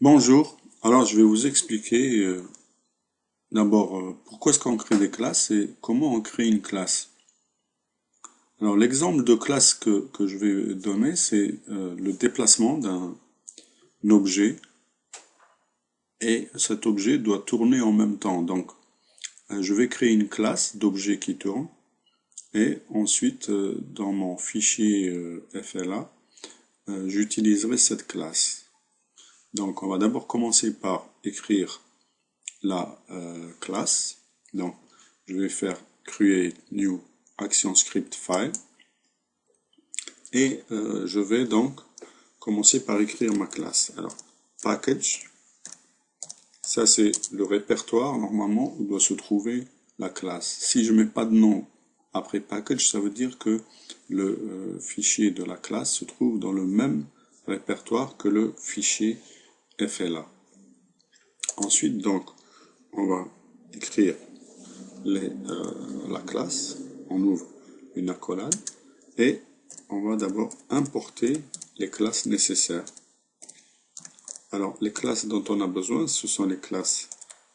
Bonjour, alors je vais vous expliquer d'abord pourquoi est-ce qu'on crée des classes et comment on crée une classe. Alors l'exemple de classe que je vais donner, c'est le déplacement d'un objet et cet objet doit tourner en même temps. Donc je vais créer une classe d'objet qui tourne et ensuite dans mon fichier FLA, j'utiliserai cette classe. Donc on va d'abord commencer par écrire la classe. Donc, je vais faire create new action script file et je vais donc commencer par écrire ma classe. Alors, package, ça c'est le répertoire normalement où doit se trouver la classe. Si je mets pas de nom après package, ça veut dire que le fichier de la classe se trouve dans le même répertoire que le fichier FLA. Ensuite, donc, on va écrire la classe, on ouvre une accolade et on va d'abord importer les classes nécessaires. Alors, les classes dont on a besoin, ce sont les classes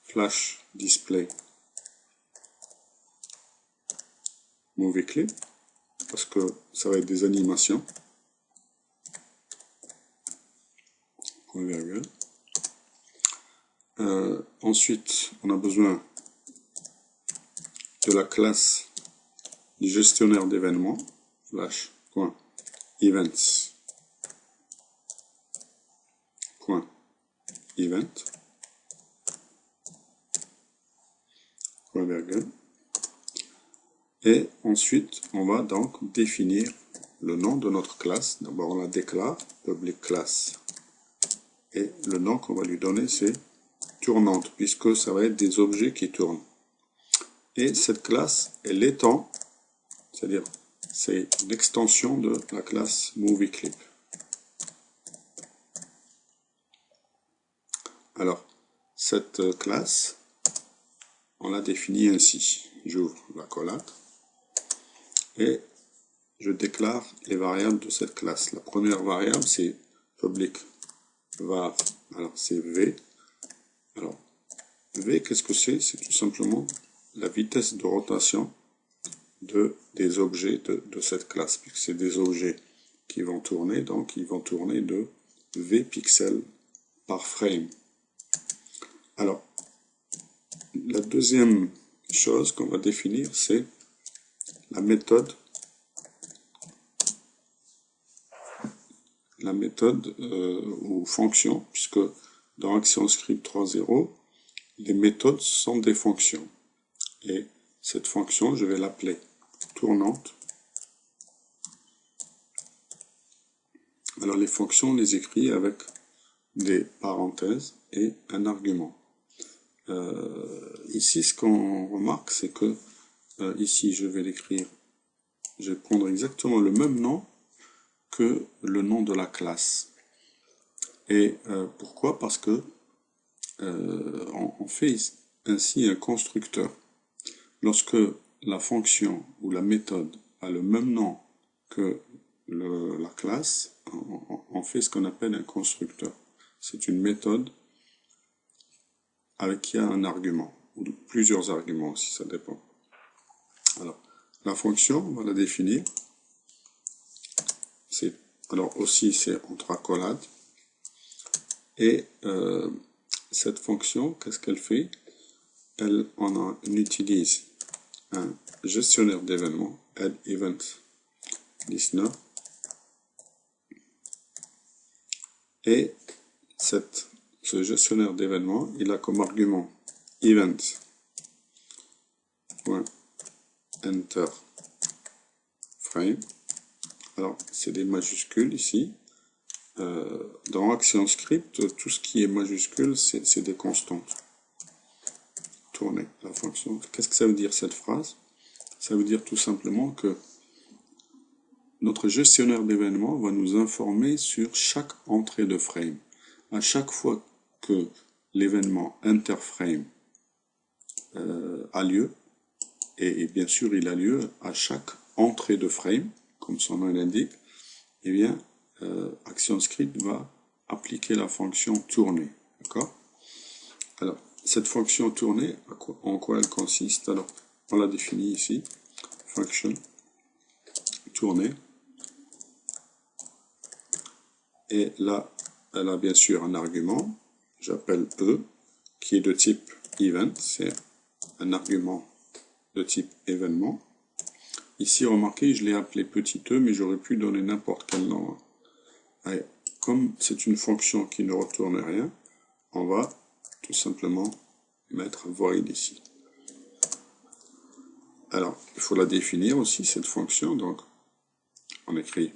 Flash Display Movie Clip, parce que ça va être des animations. Point virgule. Ensuite, on a besoin de la classe du gestionnaire d'événements, flash.events. Event, point virgule. Et ensuite, on va donc définir le nom de notre classe. D'abord, on la déclare, public class. Et le nom qu'on va lui donner, c'est tournante, puisque ça va être des objets qui tournent. Et cette classe, elle étend, c'est-à-dire, c'est une extension de la classe MovieClip. Alors, cette classe, on l'a définie ainsi. J'ouvre l'accolade et je déclare les variables de cette classe. La première variable, c'est public var, alors c'est v. Alors, v, qu'est-ce que c'est? C'est tout simplement la vitesse de rotation des objets de cette classe, puisque c'est des objets qui vont tourner, donc ils vont tourner de v pixels par frame. Alors, la deuxième chose qu'on va définir, c'est la méthode ou fonction, puisque dans ActionScript 3.0, les méthodes sont des fonctions. Et cette fonction, je vais l'appeler tournante. Alors les fonctions, on les écrit avec des parenthèses et un argument. Ici, ce qu'on remarque, c'est que ici, je vais l'écrire, je vais prendre exactement le même nom que le nom de la classe. Et pourquoi? Parce que on fait ainsi un constructeur. Lorsque la fonction ou la méthode a le même nom que la classe, on fait ce qu'on appelle un constructeur. C'est une méthode avec qui a un argument, ou plusieurs arguments aussi, ça dépend. Alors, la fonction, on va la définir. Alors aussi, c'est entre accolades. Et cette fonction, qu'est-ce qu'elle fait? On utilise un gestionnaire d'événements, add event listener, et ce gestionnaire d'événements, il a comme argument event.enter frame. Alors, c'est des majuscules ici. Dans ActionScript, tout ce qui est majuscule, c'est des constantes. Tourner la fonction. Qu'est-ce que ça veut dire cette phrase? Ça veut dire tout simplement que notre gestionnaire d'événements va nous informer sur chaque entrée de frame. À chaque fois que l'événement interframe a lieu, et bien sûr il a lieu à chaque entrée de frame, comme son nom l'indique, eh bien ActionScript va appliquer la fonction tourner. D'accord? Alors, cette fonction tourner, en quoi elle consiste? Alors, on la définit ici. Function tourner. Et là, elle a bien sûr un argument, j'appelle E, qui est de type event, c'est un argument de type événement. Ici, remarquez, je l'ai appelé petit e, mais j'aurais pu donner n'importe quel nom. Allez, comme c'est une fonction qui ne retourne rien, on va tout simplement mettre void ici. Alors, il faut la définir aussi, cette fonction, donc on écrit,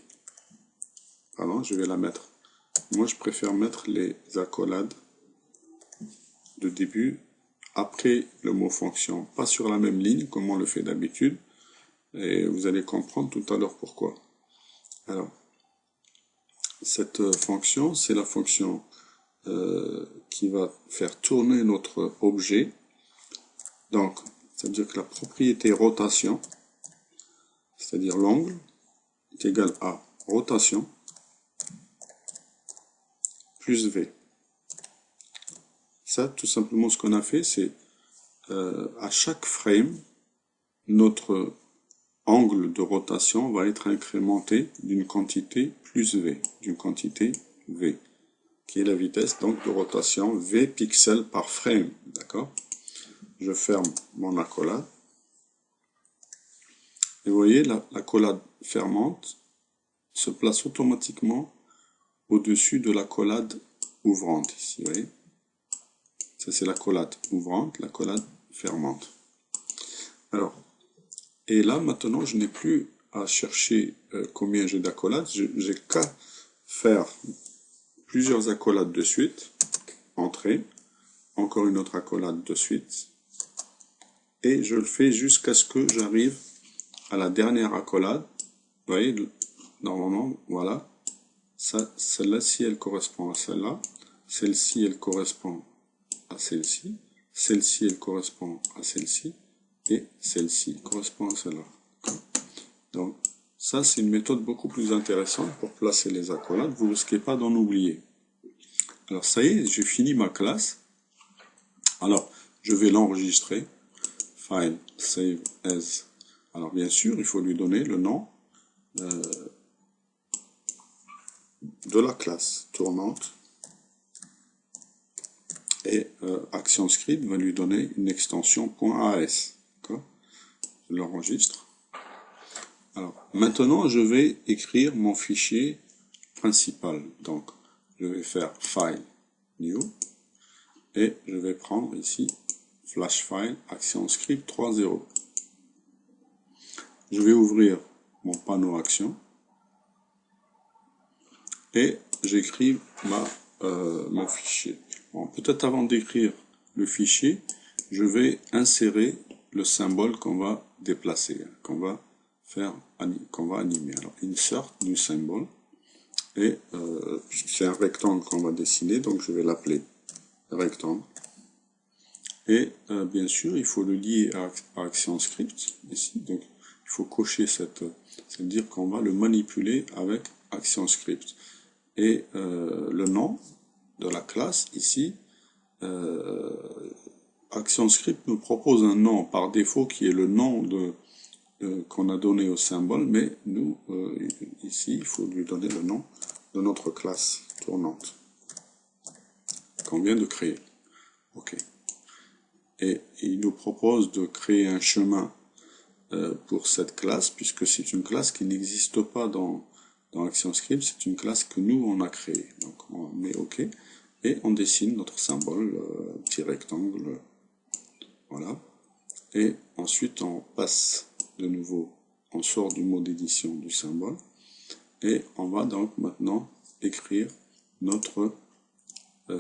pardon, je vais la mettre. Moi, je préfère mettre les accolades de début après le mot fonction, pas sur la même ligne comme on le fait d'habitude, et vous allez comprendre tout à l'heure pourquoi. Alors, cette fonction, c'est la fonction qui va faire tourner notre objet. Donc, ça veut dire que la propriété rotation, c'est-à-dire l'angle, est égal à rotation plus V. Ça, tout simplement, ce qu'on a fait, c'est à chaque frame, notre angle de rotation va être incrémenté d'une quantité plus V, d'une quantité V, qui est la vitesse donc de rotation V pixels par frame. D'accord? Je ferme mon accolade. Et vous voyez, l'accolade fermante se place automatiquement au-dessus de l'accolade ouvrante. Ici, vous voyez? Ça, c'est l'accolade ouvrante, l'accolade fermante. Alors, et là, maintenant, je n'ai plus à chercher combien j'ai d'accolades. J'ai qu'à faire plusieurs accolades de suite. Entrée. Encore une autre accolade de suite. Et je le fais jusqu'à ce que j'arrive à la dernière accolade. Vous voyez, normalement, voilà. Celle-ci, elle correspond à celle-là. Celle-ci, elle correspond à celle-ci. Celle-ci, elle correspond à celle-ci. Et celle-ci correspond à celle-là. Donc, ça, c'est une méthode beaucoup plus intéressante pour placer les accolades. Vous ne risquez pas d'en oublier. Alors, ça y est, j'ai fini ma classe. Alors, je vais l'enregistrer. File, save as. Alors, bien sûr, il faut lui donner le nom de la classe tournante. Et ActionScript va lui donner une extension .as. Je l'enregistre. Alors, maintenant, je vais écrire mon fichier principal. Donc, je vais faire File, New, et je vais prendre ici Flash File, ActionScript 3.0. Je vais ouvrir mon panneau Action, et j'écris mon fichier. Bon, peut-être avant d'écrire le fichier, je vais insérer le symbole qu'on va déplacer, qu'on va animer. Alors, insert new symbol, et puisque c'est un rectangle qu'on va dessiner, donc je vais l'appeler rectangle. Et bien sûr, il faut le lier à ActionScript ici. Donc, il faut cocher ça veut dire qu'on va le manipuler avec ActionScript. Et le nom de la classe ici, ActionScript nous propose un nom par défaut qui est le nom qu'on a donné au symbole, mais nous, ici, il faut lui donner le nom de notre classe tournante qu'on vient de créer. OK. Et il nous propose de créer un chemin pour cette classe, puisque c'est une classe qui n'existe pas dans ActionScript, c'est une classe que nous, on a créée. Donc, on met OK, et on dessine notre symbole, petit rectangle, voilà. Et ensuite, on passe de nouveau, on sort du mode édition du symbole, et on va donc maintenant écrire notre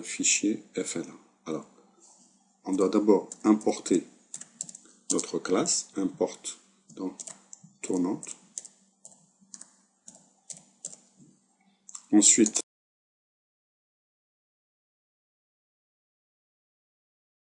fichier FL1. Alors, on doit d'abord importer notre classe, importe donc tournante. Ensuite,